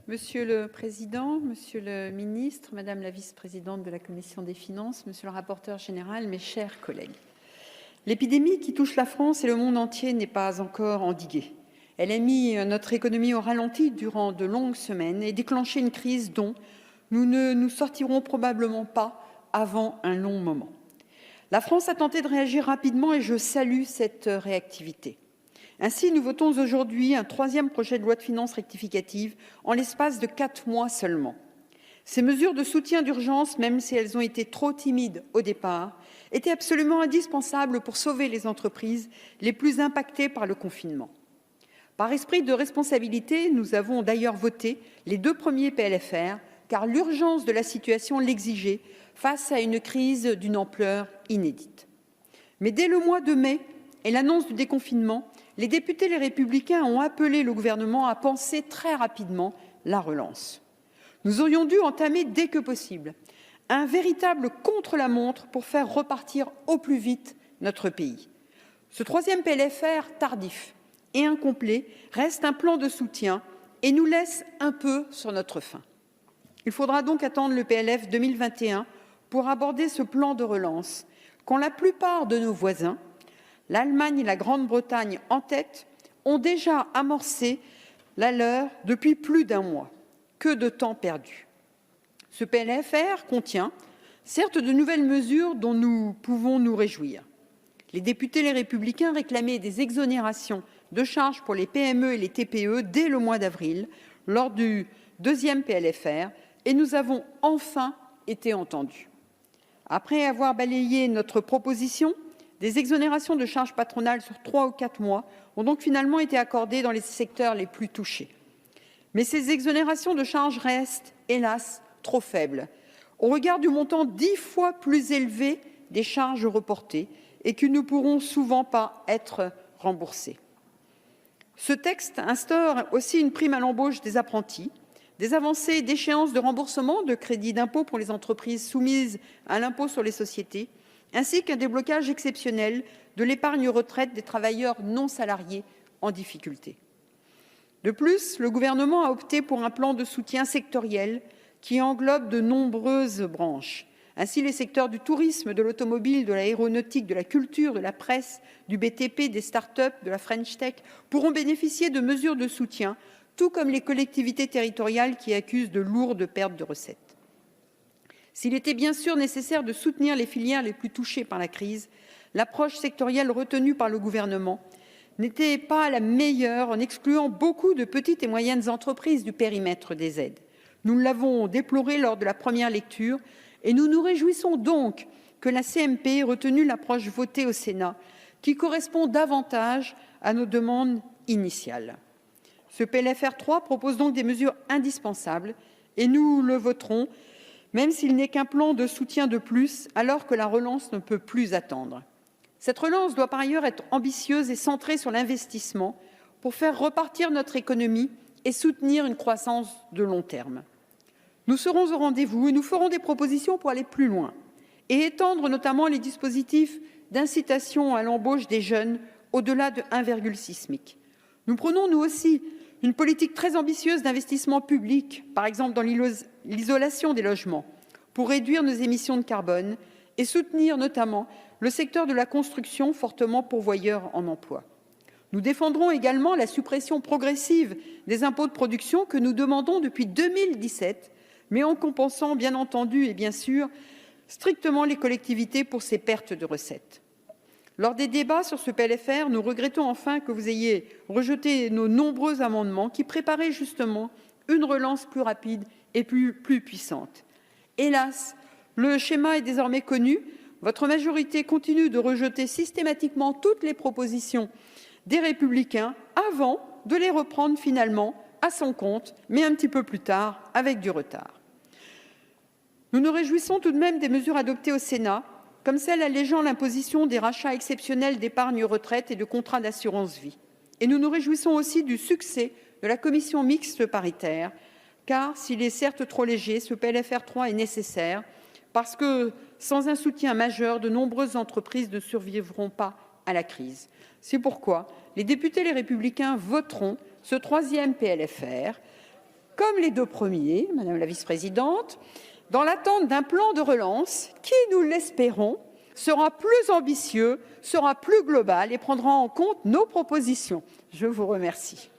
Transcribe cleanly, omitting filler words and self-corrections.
Monsieur le Président, Monsieur le Ministre, Madame la Vice-présidente de la Commission des Finances, Monsieur le rapporteur général, mes chers collègues. L'épidémie qui touche la France et le monde entier n'est pas encore endiguée. Elle a mis notre économie au ralenti durant de longues semaines et déclenché une crise dont nous ne nous sortirons probablement pas avant un long moment. La France a tenté de réagir rapidement et je salue cette réactivité. Ainsi, nous votons aujourd'hui un troisième projet de loi de finances rectificative en l'espace de 4 mois seulement. Ces mesures de soutien d'urgence, même si elles ont été trop timides au départ, étaient absolument indispensables pour sauver les entreprises les plus impactées par le confinement. Par esprit de responsabilité, nous avons d'ailleurs voté les 2 premiers PLFR, car l'urgence de la situation l'exigeait face à une crise d'une ampleur inédite. Mais dès le mois de mai et l'annonce du déconfinement, les députés Les Républicains ont appelé le gouvernement à penser très rapidement la relance. Nous aurions dû entamer dès que possible un véritable contre-la-montre pour faire repartir au plus vite notre pays. Ce troisième PLFR tardif et incomplet reste un plan de soutien et nous laisse un peu sur notre faim. Il faudra donc attendre le PLF 2021 pour aborder ce plan de relance, quand la plupart de nos voisins, l'Allemagne et la Grande-Bretagne en tête, ont déjà amorcé la leur depuis plus d'un mois. Que de temps perdu. Ce PLFR contient, certes, de nouvelles mesures dont nous pouvons nous réjouir. Les députés Les Républicains réclamaient des exonérations de charges pour les PME et les TPE dès le mois d'avril, lors du deuxième PLFR, et nous avons enfin été entendus. Après avoir balayé notre proposition, des exonérations de charges patronales sur 3 ou 4 mois ont donc finalement été accordées dans les secteurs les plus touchés. Mais ces exonérations de charges restent, hélas, trop faibles, au regard du montant 10 fois plus élevé des charges reportées et qui ne pourront souvent pas être remboursées. Ce texte instaure aussi une prime à l'embauche des apprentis, des avancées d'échéance de remboursement de crédits d'impôt pour les entreprises soumises à l'impôt sur les sociétés, ainsi qu'un déblocage exceptionnel de l'épargne retraite des travailleurs non salariés en difficulté. De plus, le gouvernement a opté pour un plan de soutien sectoriel qui englobe de nombreuses branches. Ainsi, les secteurs du tourisme, de l'automobile, de l'aéronautique, de la culture, de la presse, du BTP, des start-up, de la French Tech pourront bénéficier de mesures de soutien, tout comme les collectivités territoriales qui accusent de lourdes pertes de recettes. S'il était bien sûr nécessaire de soutenir les filières les plus touchées par la crise, l'approche sectorielle retenue par le gouvernement n'était pas la meilleure en excluant beaucoup de petites et moyennes entreprises du périmètre des aides. Nous l'avons déploré lors de la première lecture et nous nous réjouissons donc que la CMP ait retenu l'approche votée au Sénat qui correspond davantage à nos demandes initiales. Ce PLFR 3 propose donc des mesures indispensables et nous le voterons, même s'il n'est qu'un plan de soutien de plus alors que la relance ne peut plus attendre. Cette relance doit par ailleurs être ambitieuse et centrée sur l'investissement pour faire repartir notre économie et soutenir une croissance de long terme. Nous serons au rendez-vous et nous ferons des propositions pour aller plus loin et étendre notamment les dispositifs d'incitation à l'embauche des jeunes au-delà de 1,6 SMIC. Nous prenons, nous aussi, une politique très ambitieuse d'investissement public, par exemple dans l'isolation des logements, pour réduire nos émissions de carbone et soutenir notamment le secteur de la construction fortement pourvoyeur en emploi. Nous défendrons également la suppression progressive des impôts de production que nous demandons depuis 2017, mais en compensant bien entendu et bien sûr strictement les collectivités pour ces pertes de recettes. Lors des débats sur ce PLFR, nous regrettons enfin que vous ayez rejeté nos nombreux amendements qui préparaient justement une relance plus rapide et plus puissante. Hélas, le schéma est désormais connu. Votre majorité continue de rejeter systématiquement toutes les propositions des Républicains avant de les reprendre finalement à son compte, mais un petit peu plus tard, avec du retard. Nous nous réjouissons tout de même des mesures adoptées au Sénat, comme celle allégeant l'imposition des rachats exceptionnels d'épargne retraite et de contrats d'assurance vie. Et nous nous réjouissons aussi du succès de la commission mixte paritaire, car s'il est certes trop léger, ce PLFR 3 est nécessaire, parce que sans un soutien majeur, de nombreuses entreprises ne survivront pas à la crise. C'est pourquoi les députés Les Républicains voteront ce troisième PLFR comme les 2 premiers, Madame la vice-présidente, dans l'attente d'un plan de relance qui, nous l'espérons, sera plus ambitieux, sera plus global et prendra en compte nos propositions. Je vous remercie.